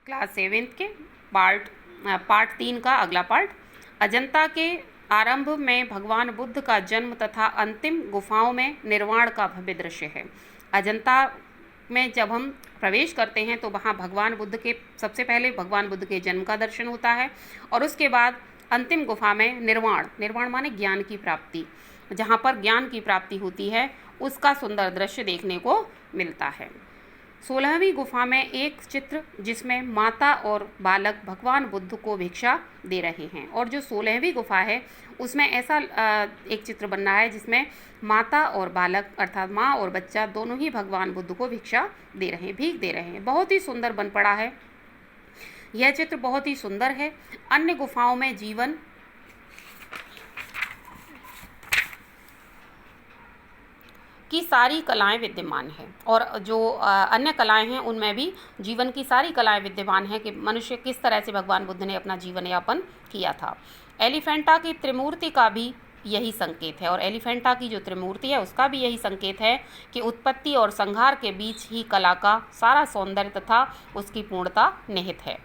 Class 7th के part 3 का अगला पार्ट। अजंता के आरंभ में भगवान बुद्ध का जन्म तथा अंतिम गुफाओं में निर्वाण का भव्य दृश्य है। अजंता में जब हम प्रवेश करते हैं तो वहाँ भगवान बुद्ध के सबसे पहले भगवान बुद्ध के जन्म का दर्शन होता है और उसके बाद अंतिम गुफा में निर्वाण माने ज्ञान की प्राप्ति, जहाँ पर ज्ञान की प्राप्ति होती है उसका सुंदर दृश्य देखने को मिलता है। 16वीं गुफा में एक चित्र जिसमें माता और बालक भगवान बुद्ध को भिक्षा दे रहे हैं, और जो 16वीं गुफा है उसमें ऐसा एक चित्र बन रहा है जिसमें माता और बालक अर्थात माँ और बच्चा दोनों ही भगवान बुद्ध को भिक्षा दे रहे हैं, भीख दे रहे हैं। बहुत ही सुंदर बन पड़ा है यह चित्र, बहुत ही सुंदर है। अन्य गुफाओं में जीवन की सारी कलाएं विद्यमान हैं, और जो अन्य कलाएं हैं उनमें भी जीवन की सारी कलाएं विद्यमान हैं कि मनुष्य किस तरह से भगवान बुद्ध ने अपना जीवन यापन किया था। एलिफेंटा की त्रिमूर्ति का भी यही संकेत है, और एलिफेंटा की जो त्रिमूर्ति है उसका भी यही संकेत है कि उत्पत्ति और संहार के बीच ही कला का सारा सौंदर्य तथा उसकी पूर्णता निहित है।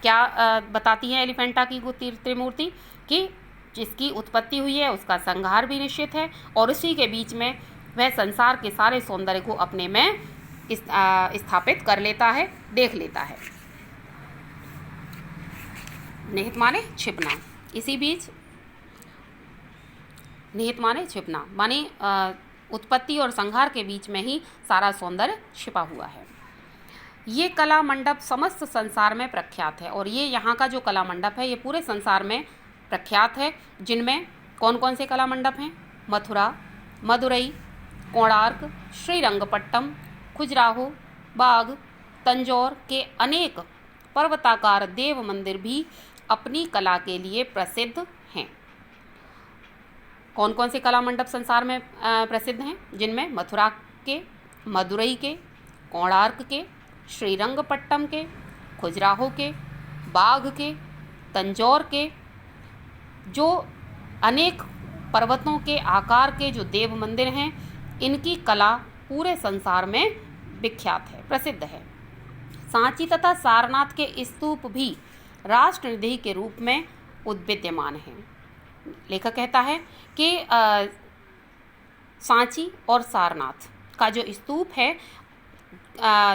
क्या बताती है एलिफेंटा की त्रिमूर्ति कि जिसकी उत्पत्ति हुई है उसका संहार भी निश्चित है, और उसी के बीच में वह संसार के सारे सौंदर्य को अपने में स्थापित कर लेता है, देख लेता है। निहित माने छिपना, इसी बीच निहित माने छिपना माने उत्पत्ति और संहार के बीच में ही सारा सौंदर्य छिपा हुआ है। ये कला मंडप समस्त संसार में प्रख्यात है, और ये यहाँ का जो कला मंडप है ये पूरे संसार में प्रख्यात है, जिनमें कौन कौन से कला मंडप हैं? मथुरा, मदुरई, कोणार्क, श्रीरंगपट्टम, खजुराहो, बाग, तंजौर के अनेक पर्वताकार देव मंदिर भी अपनी कला के लिए प्रसिद्ध हैं। कौन कौन से कला मंडप संसार में प्रसिद्ध हैं? जिनमें मथुरा के, मदुरई के, कोणार्क के, श्रीरंगपट्टम के, खजुराहो के, बाग के, तंजौर के, जो अनेक पर्वतों के आकार के जो देव मंदिर हैं, इनकी कला पूरे संसार में विख्यात है, प्रसिद्ध है। सांची तथा सारनाथ के स्तूप भी राष्ट्रनिधि के रूप में विद्यमान हैं। लेखक कहता है कि सांची और सारनाथ का जो स्तूप है,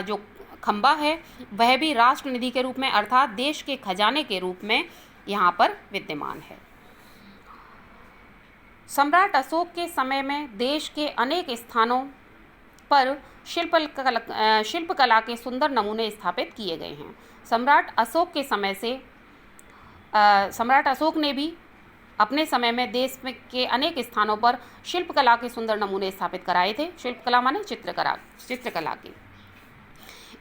जो खंबा है, वह भी राष्ट्रनिधि के रूप में अर्थात देश के खजाने के रूप में यहाँ पर विद्यमान है। सम्राट अशोक के समय में देश के अनेक स्थानों पर शिल्पकला के सुंदर नमूने स्थापित किए गए हैं। सम्राट अशोक के समय से सम्राट अशोक ने भी अपने समय में देश में के अनेक स्थानों पर शिल्पकला के सुंदर नमूने स्थापित कराए थे। शिल्पकला माने चित्रकला के।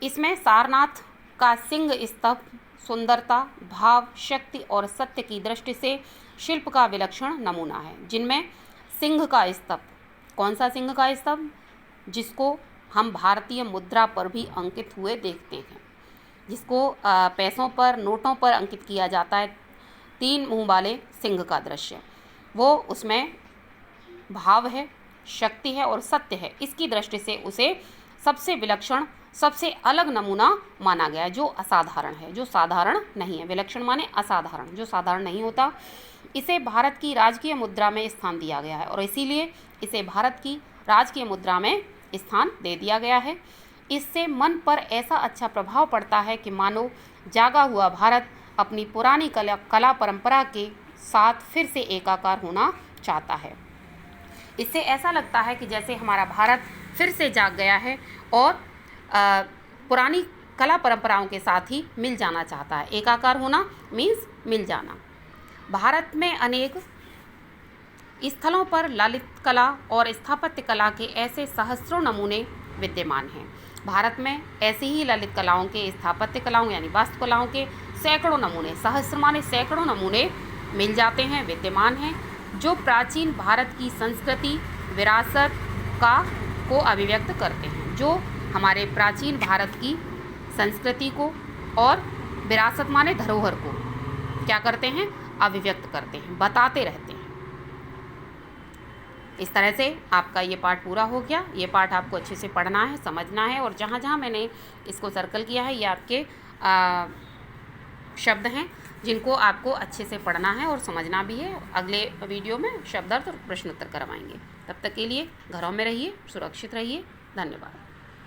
इसमें सारनाथ का सिंह स्तंभ सुंदरता, भाव, शक्ति और सत्य की दृष्टि से शिल्प का विलक्षण नमूना है। जिनमें सिंह का स्तंभ, कौन सा सिंह का स्तंभ? जिसको हम भारतीय मुद्रा पर भी अंकित हुए देखते हैं, जिसको पैसों पर, नोटों पर अंकित किया जाता है। 3 मुंह वाले सिंह का दृश्य, वो उसमें भाव है, शक्ति है और सत्य है। इसकी दृष्टि से उसे सबसे विलक्षण, सबसे अलग नमूना माना गया है, जो असाधारण है, जो साधारण नहीं है। विलक्षण माने असाधारण, जो साधारण नहीं होता। इसे भारत की राजकीय मुद्रा में स्थान दिया गया है, और इसीलिए इसे भारत की राजकीय मुद्रा में स्थान दे दिया गया है। इससे मन पर ऐसा अच्छा प्रभाव पड़ता है कि मानो जागा हुआ भारत अपनी पुरानी कला परंपरा के साथ फिर से एकाकार होना चाहता है। इससे ऐसा लगता है कि जैसे हमारा भारत फिर से जाग गया है और पुरानी कला परंपराओं के साथ ही मिल जाना चाहता है। एकाकार होना मीन्स मिल जाना। भारत में अनेक स्थलों पर ललित कला और स्थापत्य कला के ऐसे सहस्रों नमूने विद्यमान हैं। भारत में ऐसी ही ललित कलाओं के, स्थापत्य कलाओं यानी वास्तुकलाओं के सैकड़ों नमूने, सहस्र माने सैकड़ों नमूने मिल जाते हैं, विद्यमान हैं, जो प्राचीन भारत की संस्कृति, विरासत को अभिव्यक्त करते हैं, जो हमारे प्राचीन भारत की संस्कृति को और विरासत माने धरोहर को क्या करते हैं? अभिव्यक्त करते हैं, बताते रहते हैं। इस तरह से आपका ये पार्ट पूरा हो गया। ये पार्ट आपको अच्छे से पढ़ना है, समझना है, और जहाँ जहाँ मैंने इसको सर्कल किया है ये आपके शब्द हैं जिनको आपको अच्छे से पढ़ना है और समझना भी है। अगले वीडियो में शब्दार्थ और प्रश्नोत्तर करवाएंगे। तब तक के लिए घरों में रहिए, सुरक्षित रहिए। धन्यवाद।